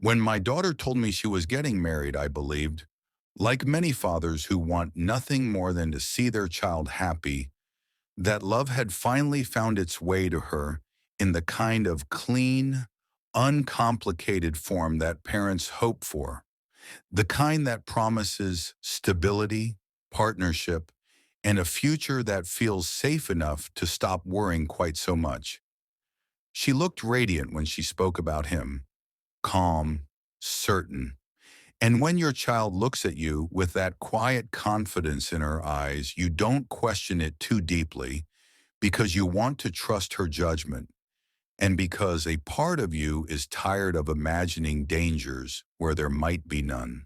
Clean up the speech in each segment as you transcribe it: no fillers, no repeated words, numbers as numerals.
When my daughter told me she was getting married, I believed, like many fathers who want nothing more than to see their child happy, that love had finally found its way to her in the kind of clean, uncomplicated form that parents hope for, the kind that promises stability, partnership, and a future that feels safe enough to stop worrying quite so much. She looked radiant when she spoke about him, calm, certain. And when your child looks at you with that quiet confidence in her eyes, you don't question it too deeply because you want to trust her judgment and because a part of you is tired of imagining dangers where there might be none.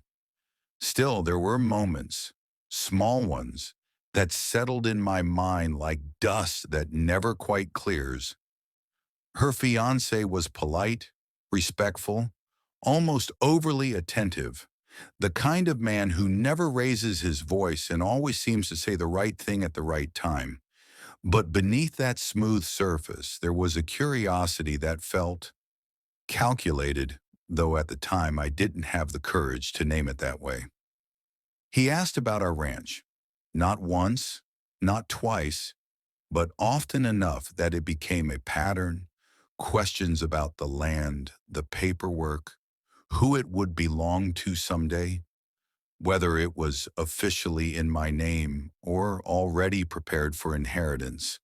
Still, there were moments, small ones, that settled in my mind like dust that never quite clears. Her fiancé was polite, respectful, almost overly attentive, the kind of man who never raises his voice and always seems to say the right thing at the right time. But beneath that smooth surface, there was a curiosity that felt calculated, though at the time I didn't have the courage to name it that way. He asked about our ranch, not once, not twice, but often enough that it became a pattern, questions about the land, the paperwork, who it would belong to someday, whether it was officially in my name or already prepared for inheritance,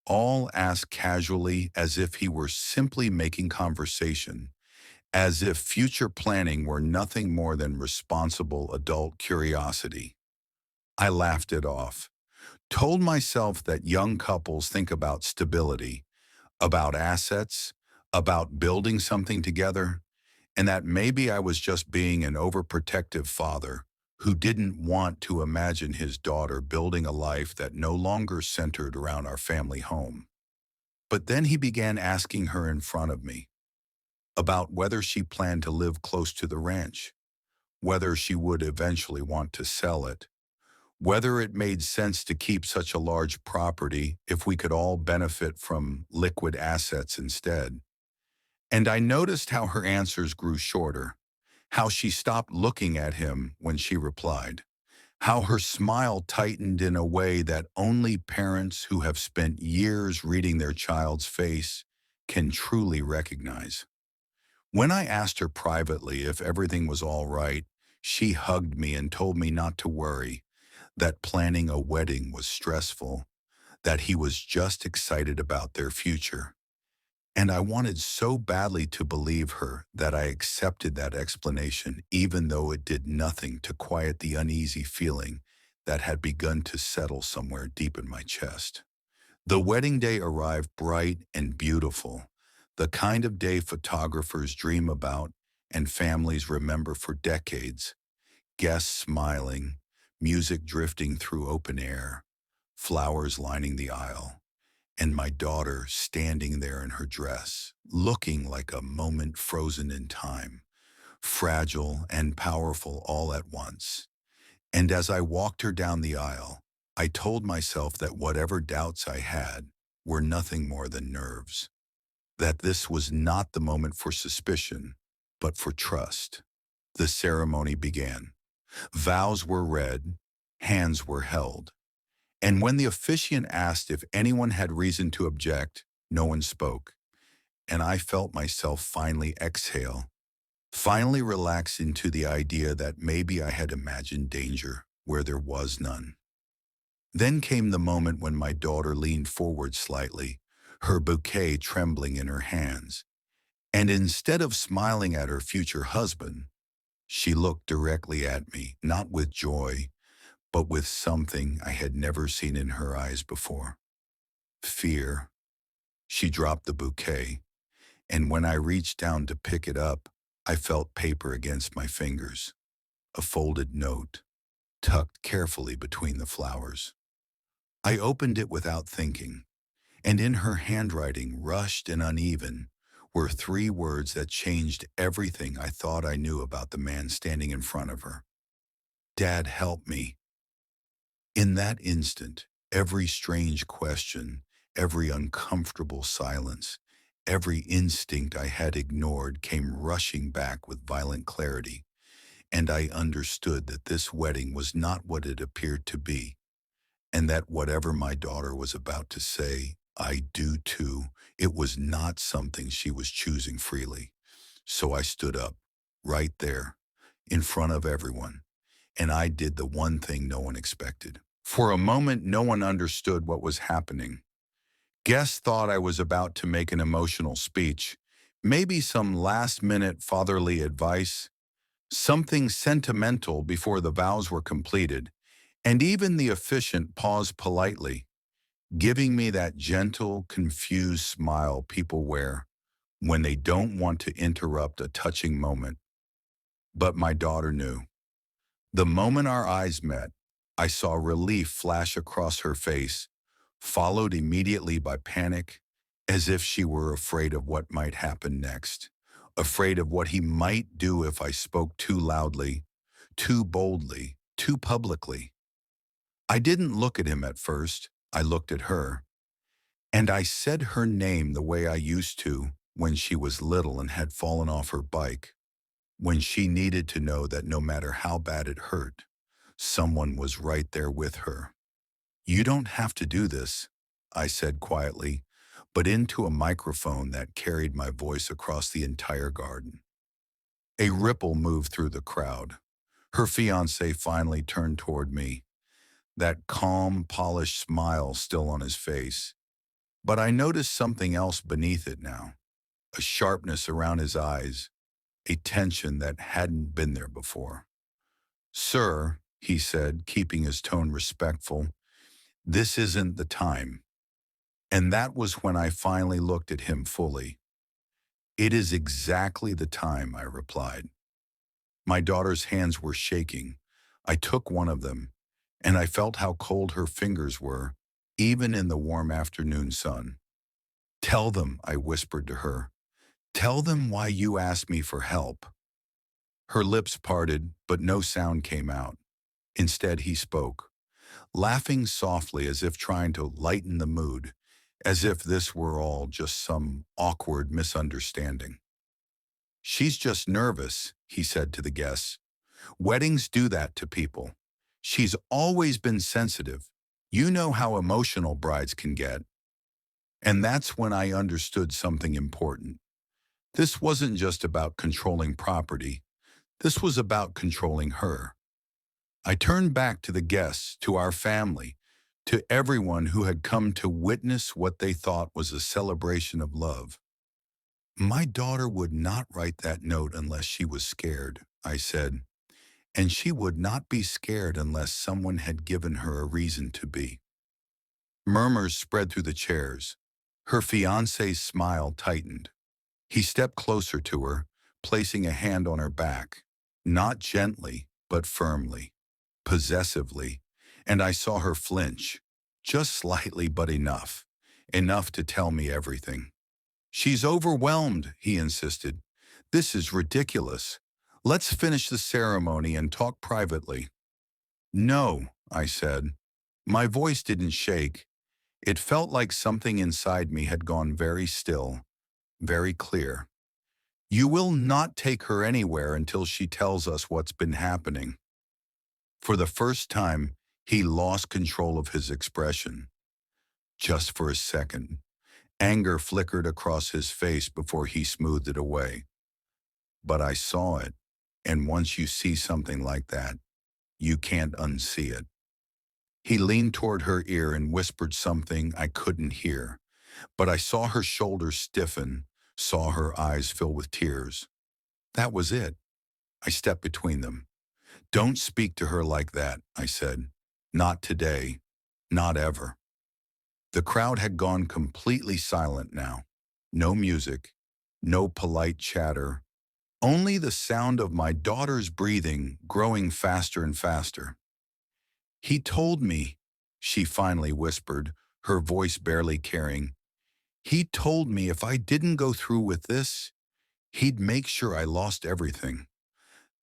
all asked casually as if he were simply making conversation, as if future planning were nothing more than responsible adult curiosity. I laughed it off, told myself that young couples think about stability, about assets, about building something together, and that maybe I was just being an overprotective father who didn't want to imagine his daughter building a life that no longer centered around our family home. But then he began asking her in front of me about whether she planned to live close to the ranch, whether she would eventually want to sell it, whether it made sense to keep such a large property if we could all benefit from liquid assets instead. And I noticed how her answers grew shorter, how she stopped looking at him when she replied, how her smile tightened in a way that only parents who have spent years reading their child's face can truly recognize. When I asked her privately if everything was all right, she hugged me and told me not to worry, that planning a wedding was stressful, that he was just excited about their future. And I wanted so badly to believe her that I accepted that explanation, even though it did nothing to quiet the uneasy feeling that had begun to settle somewhere deep in my chest. The wedding day arrived bright and beautiful, the kind of day photographers dream about and families remember for decades. Guests smiling, music drifting through open air, flowers lining the aisle, and my daughter standing there in her dress, looking like a moment frozen in time, fragile and powerful all at once. And as I walked her down the aisle, I told myself that whatever doubts I had were nothing more than nerves, that this was not the moment for suspicion, but for trust. The ceremony began. Vows were read, hands were held. And when the officiant asked if anyone had reason to object, no one spoke. And I felt myself finally exhale, finally relax into the idea that maybe I had imagined danger where there was none. Then came the moment when my daughter leaned forward slightly, her bouquet trembling in her hands. And instead of smiling at her future husband, she looked directly at me, not with joy, but with something I had never seen in her eyes before. Fear. She dropped the bouquet, and when I reached down to pick it up, I felt paper against my fingers, a folded note, tucked carefully between the flowers. I opened it without thinking, and in her handwriting, rushed and uneven, were three words that changed everything I thought I knew about the man standing in front of her. Dad, help me. In that instant, every strange question, every uncomfortable silence, Every instinct I had ignored came rushing back with violent clarity, and I understood that this wedding was not what it appeared to be, and that whatever my daughter was about to say, "I do too," it was not something she was choosing freely. So I stood up, right there, in front of everyone, and I did the one thing no one expected. For a moment, no one understood what was happening. Guests thought I was about to make an emotional speech, maybe some last-minute fatherly advice, something sentimental before the vows were completed, and even the officiant paused politely, giving me that gentle, confused smile people wear when they don't want to interrupt a touching moment. But my daughter knew. The moment our eyes met, I saw relief flash across her face, followed immediately by panic, as if she were afraid of what might happen next, afraid of what he might do if I spoke too loudly, too boldly, too publicly. I didn't look at him at first. I looked at her, and I said her name the way I used to when she was little and had fallen off her bike, when she needed to know that no matter how bad it hurt, someone was right there with her. "You don't have to do this," I said quietly, but into a microphone that carried my voice across the entire garden. A ripple moved through the crowd. Her fiancé finally turned toward me, that calm, polished smile still on his face. But I noticed something else beneath it now, a sharpness around his eyes, a tension that hadn't been there before. "Sir," he said, keeping his tone respectful, "this isn't the time." And that was when I finally looked at him fully. "It is exactly the time," I replied. My daughter's hands were shaking. I took one of them, and I felt how cold her fingers were, even in the warm afternoon sun. "Tell them," I whispered to her. "Tell them why you asked me for help." Her lips parted, but no sound came out. Instead, he spoke, laughing softly as if trying to lighten the mood, as if this were all just some awkward misunderstanding. "She's just nervous," he said to the guests. "Weddings do that to people. She's always been sensitive. You know how emotional brides can get." And that's when I understood something important. This wasn't just about controlling property. This was about controlling her. I turned back to the guests, to our family, to everyone who had come to witness what they thought was a celebration of love. "My daughter would not write that note unless she was scared," I said, "and she would not be scared unless someone had given her a reason to be." Murmurs spread through the chairs. Her fiancé's smile tightened. He stepped closer to her, placing a hand on her back, not gently, but firmly, possessively, and I saw her flinch, just slightly but enough, enough to tell me everything. "She's overwhelmed," he insisted. "This is ridiculous. Let's finish the ceremony and talk privately." "No," I said. My voice didn't shake. It felt like something inside me had gone very still, very clear. "You will not take her anywhere until she tells us what's been happening." For the first time, he lost control of his expression. Just for a second, anger flickered across his face before he smoothed it away. But I saw it, and once you see something like that, you can't unsee it. He leaned toward her ear and whispered something I couldn't hear, but I saw her shoulders stiffen, saw her eyes fill with tears. That was it. I stepped between them. "Don't speak to her like that," I said. "Not today. Not ever." The crowd had gone completely silent now. No music, no polite chatter, only the sound of my daughter's breathing growing faster and faster. "He told me," she finally whispered, her voice barely carrying. "He told me if I didn't go through with this, he'd make sure I lost everything,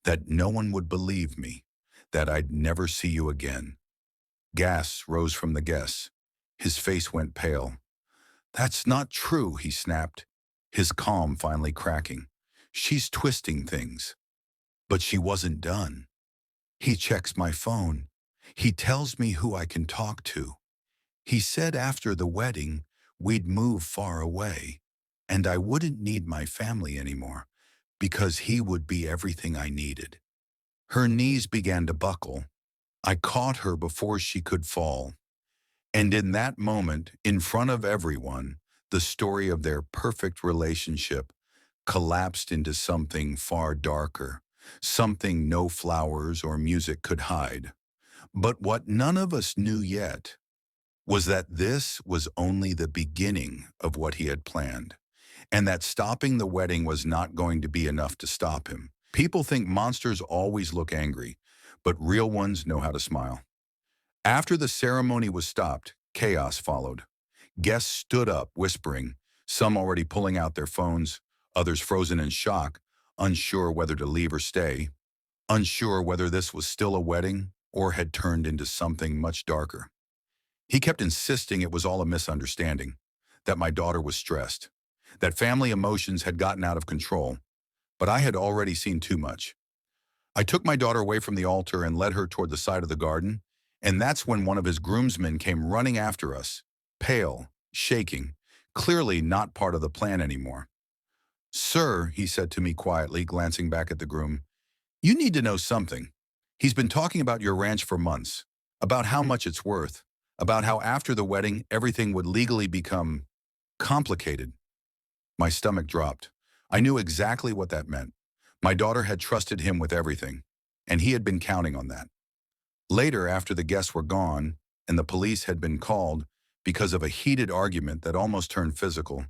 that no one would believe me, that I'd never see you again." Gasps rose from the guests. His face went pale. "That's not true," he snapped. his calm finally cracking. She's twisting things. But she wasn't done. He checks my phone. He tells me who I can talk to. He said after the wedding, we'd move far away, and I wouldn't need my family anymore because he would be everything I needed. Her knees began to buckle. I caught her before she could fall. And in that moment, in front of everyone, the story of their perfect relationship collapsed into something far darker, something no flowers or music could hide. But what none of us knew yet was that this was only the beginning of what he had planned, and that stopping the wedding was not going to be enough to stop him. People think monsters always look angry, but real ones know how to smile. After the ceremony was stopped, chaos followed. Guests stood up, whispering, some already pulling out their phones, others frozen in shock, unsure whether to leave or stay, unsure whether this was still a wedding or had turned into something much darker. He kept insisting it was all a misunderstanding, that my daughter was stressed, that family emotions had gotten out of control, but I had already seen too much. I took my daughter away from the altar and led her toward the side of the garden, and that's when one of his groomsmen came running after us, pale, shaking, clearly not part of the plan anymore. "Sir," he said to me quietly, glancing back at the groom, "you need to know something. He's been talking about your ranch for months, about how much it's worth, about how after the wedding everything would legally become complicated." My stomach dropped. I knew exactly what that meant. My daughter had trusted him with everything, and he had been counting on that. Later, after the guests were gone and the police had been called because of a heated argument that almost turned physical,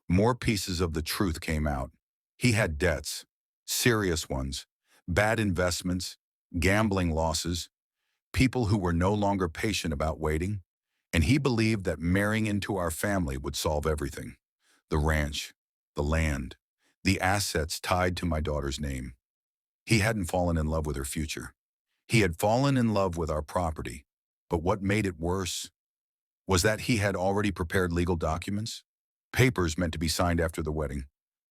more pieces of the truth came out. He had debts, serious ones, bad investments, gambling losses, people who were no longer patient about waiting, and he believed that marrying into our family would solve everything. The ranch, the land, the assets tied to my daughter's name. He hadn't fallen in love with her future. He had fallen in love with our property. But what made it worse was that he had already prepared legal documents, papers meant to be signed after the wedding,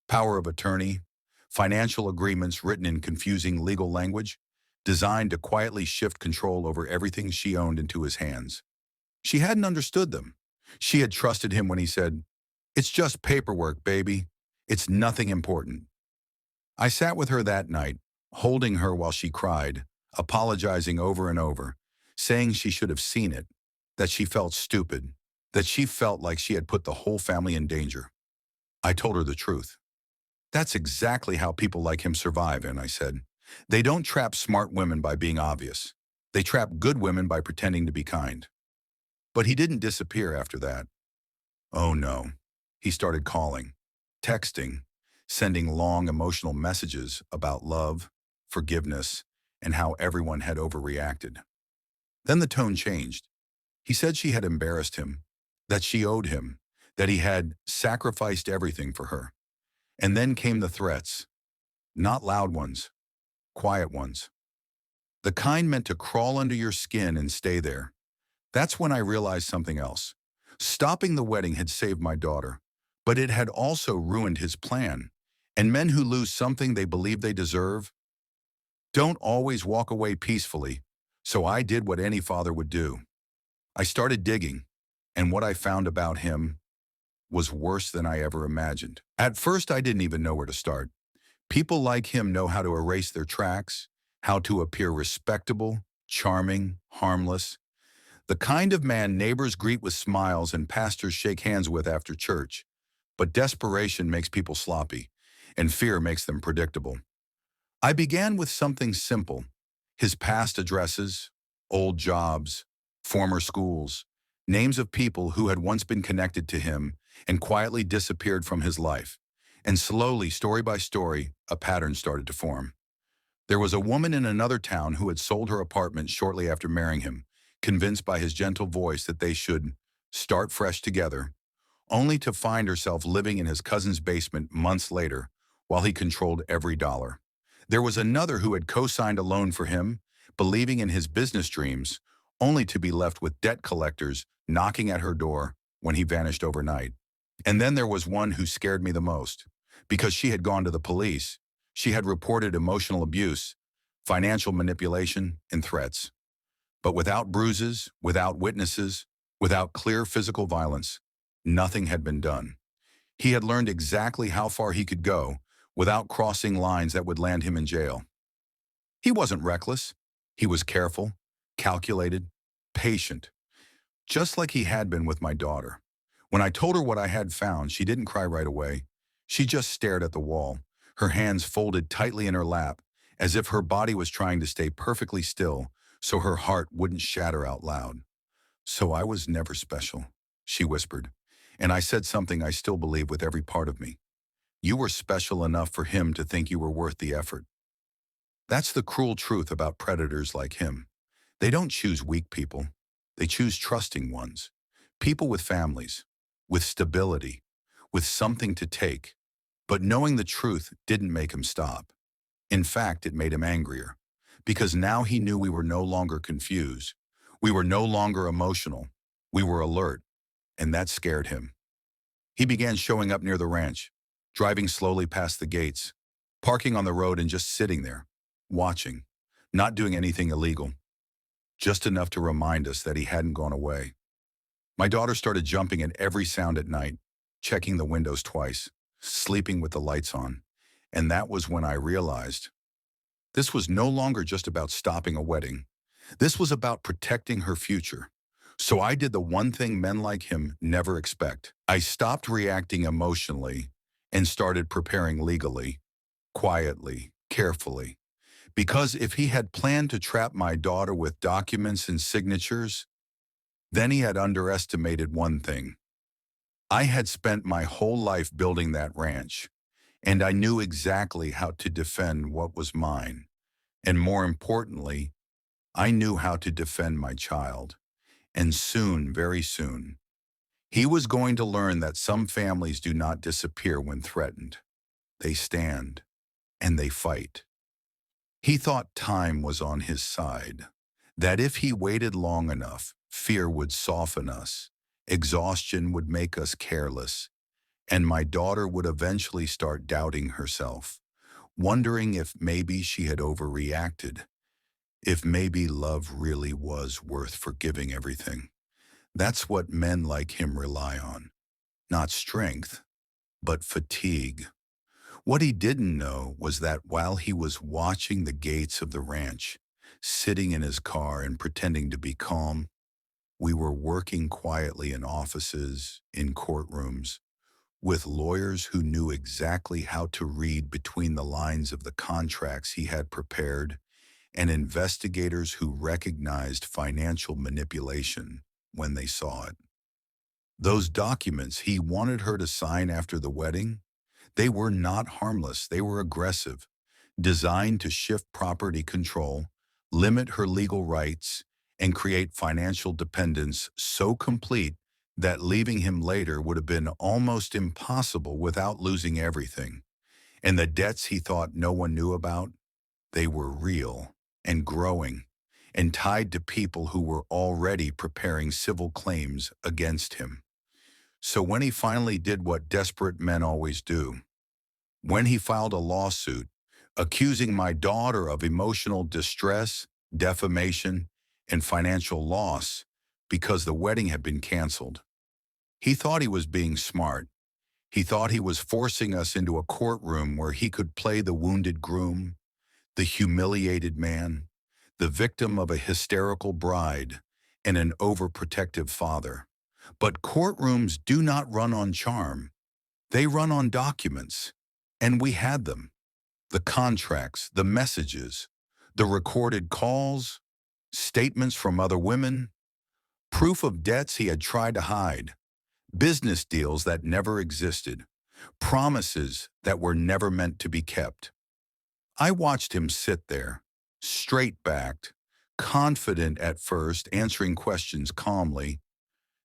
power of attorney, financial agreements written in confusing legal language, designed to quietly shift control over everything she owned into his hands. She hadn't understood them. She had trusted him when he said, "It's just paperwork, baby. It's nothing important." I sat with her that night, holding her while she cried, apologizing over and over, saying she should have seen it, that she felt stupid, that she felt like she had put the whole family in danger. I told her the truth. "That's exactly how people like him survive," and I said. "They don't trap smart women by being obvious. They trap good women by pretending to be kind." But he didn't disappear after that. Oh no. He started calling, texting, sending long emotional messages about love, forgiveness, and how everyone had overreacted. Then the tone changed. He said she had embarrassed him, that she owed him, that he had sacrificed everything for her. And then came the threats. Not loud ones, quiet ones. The kind meant to crawl under your skin and stay there. That's when I realized something else. Stopping the wedding had saved my daughter, but it had also ruined his plan. And men who lose something they believe they deserve don't always walk away peacefully. So I did what any father would do. I started digging, and what I found about him was worse than I ever imagined. At first, I didn't even know where to start. People like him know how to erase their tracks, how to appear respectable, charming, harmless, the kind of man neighbors greet with smiles and pastors shake hands with after church. But desperation makes people sloppy, and fear makes them predictable. I began with something simple: his past addresses, old jobs, former schools, names of people who had once been connected to him and quietly disappeared from his life. And slowly, story by story, a pattern started to form. There was a woman in another town who had sold her apartment shortly after marrying him, convinced by his gentle voice that they should start fresh together, only to find herself living in his cousin's basement months later while he controlled every dollar. There was another who had co-signed a loan for him, believing in his business dreams, only to be left with debt collectors knocking at her door when he vanished overnight. And then there was one who scared me the most, because she had gone to the police. She had reported emotional abuse, financial manipulation, and threats. But without bruises, without witnesses, without clear physical violence, nothing had been done. He had learned exactly how far he could go without crossing lines that would land him in jail. He wasn't reckless. He was careful, calculated, patient, just like he had been with my daughter. When I told her what I had found, she didn't cry right away. She just stared at the wall, her hands folded tightly in her lap, as if her body was trying to stay perfectly still so her heart wouldn't shatter out loud. "So I was never special," she whispered, and I said something I still believe with every part of me. "You were special enough for him to think you were worth the effort." That's the cruel truth about predators like him. They don't choose weak people. They choose trusting ones. People with families, with stability, with something to take. But knowing the truth didn't make him stop. In fact, it made him angrier. Because now he knew we were no longer confused. We were no longer emotional. We were alert. And that scared him. He began showing up near the ranch, driving slowly past the gates, parking on the road and just sitting there, watching, not doing anything illegal, just enough to remind us that he hadn't gone away. My daughter started jumping at every sound at night, checking the windows twice, sleeping with the lights on. And that was when I realized this was no longer just about stopping a wedding. This was about protecting her future. So I did the one thing men like him never expect. I stopped reacting emotionally and started preparing legally, quietly, carefully. Because if he had planned to trap my daughter with documents and signatures, then he had underestimated one thing. I had spent my whole life building that ranch, and I knew exactly how to defend what was mine. And more importantly, I knew how to defend my child. And soon, very soon, he was going to learn that some families do not disappear when threatened. They stand, and they fight. He thought time was on his side, that if he waited long enough, fear would soften us, exhaustion would make us careless, and my daughter would eventually start doubting herself, wondering if maybe she had overreacted, if maybe love really was worth forgiving everything. That's what men like him rely on. Not strength, but fatigue. What he didn't know was that while he was watching the gates of the ranch, sitting in his car and pretending to be calm, we were working quietly in offices, in courtrooms, with lawyers who knew exactly how to read between the lines of the contracts he had prepared, and investigators who recognized financial manipulation when they saw it. Those documents he wanted her to sign after the wedding, they were not harmless, they were aggressive, designed to shift property control, limit her legal rights, and create financial dependence so complete that leaving him later would have been almost impossible without losing everything. And the debts he thought no one knew about, they were real and growing and tied to people who were already preparing civil claims against him. So when he finally did what desperate men always do, when he filed a lawsuit accusing my daughter of emotional distress, defamation, and financial loss because the wedding had been canceled, he thought he was being smart. He thought he was forcing us into a courtroom where he could play the wounded groom, the humiliated man, the victim of a hysterical bride, and an overprotective father. But courtrooms do not run on charm. They run on documents. And we had them. The contracts, the messages, the recorded calls, statements from other women, proof of debts he had tried to hide, business deals that never existed, promises that were never meant to be kept. I watched him sit there, straight-backed, confident at first, answering questions calmly,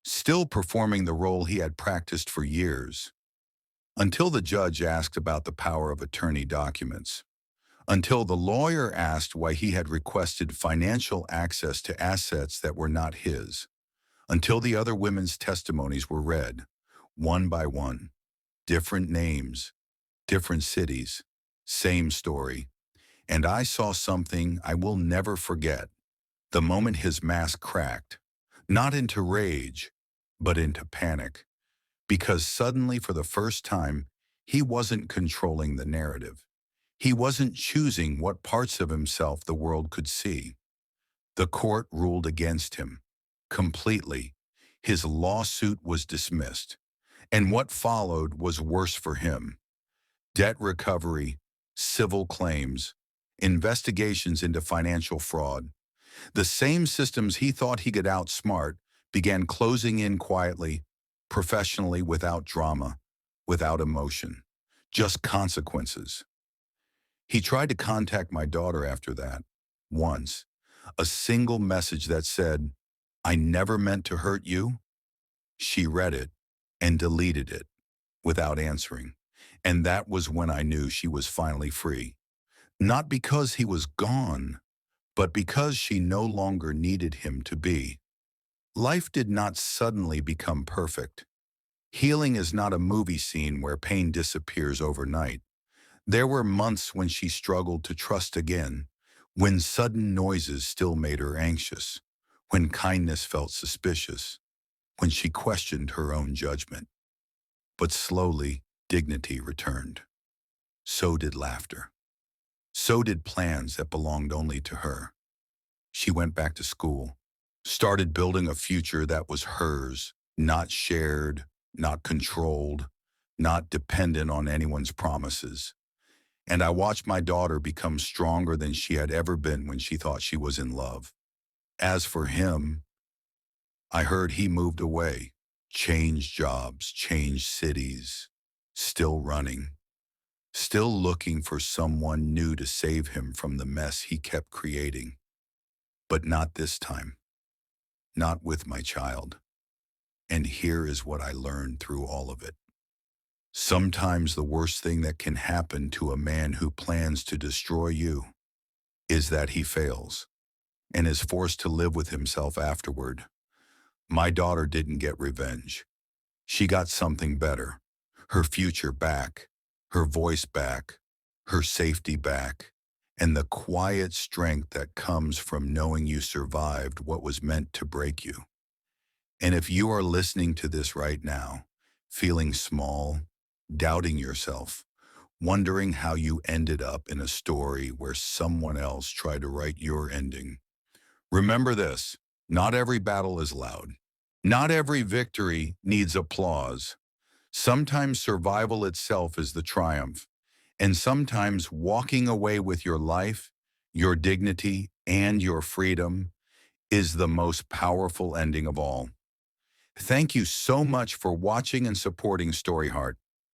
still performing the role he had practiced for years, until the judge asked about the power of attorney documents, until the lawyer asked why he had requested financial access to assets that were not his, until the other women's testimonies were read, one by one. Different names, different cities, same story. And I saw something I will never forget. The moment his mask cracked, not into rage, but into panic. Because suddenly, for the first time, he wasn't controlling the narrative. He wasn't choosing what parts of himself the world could see. The court ruled against him. Completely. His lawsuit was dismissed. And what followed was worse for him. Debt recovery, civil claims, investigations into financial fraud. The same systems he thought he could outsmart began closing in quietly, professionally, without drama, without emotion, just consequences. He tried to contact my daughter after that, once. A single message that said, "I never meant to hurt you." She read it and deleted it without answering. And that was when I knew she was finally free. Not because he was gone, but because she no longer needed him to be. Life did not suddenly become perfect. Healing is not a movie scene where pain disappears overnight. There were months when she struggled to trust again, when sudden noises still made her anxious, when kindness felt suspicious, when she questioned her own judgment. But slowly, dignity returned. So did laughter. So did plans that belonged only to her. She went back to school, started building a future that was hers, not shared, not controlled, not dependent on anyone's promises. And I watched my daughter become stronger than she had ever been when she thought she was in love. As for him, I heard he moved away, changed jobs, changed cities, still running, still looking for someone new to save him from the mess he kept creating. But not this time, not with my child. And here is what I learned through all of it. Sometimes the worst thing that can happen to a man who plans to destroy you is that he fails and is forced to live with himself afterward. My daughter didn't get revenge. She got something better. Her future back, her voice back, her safety back, and the quiet strength that comes from knowing you survived what was meant to break you. And if you are listening to this right now, feeling small, doubting yourself, wondering how you ended up in a story where someone else tried to write your ending, remember this: not every battle is loud. Not every victory needs applause. Sometimes survival itself is the triumph, and sometimes walking away with your life, your dignity, and your freedom is the most powerful ending of all. Thank you so much for watching and supporting Storyheart.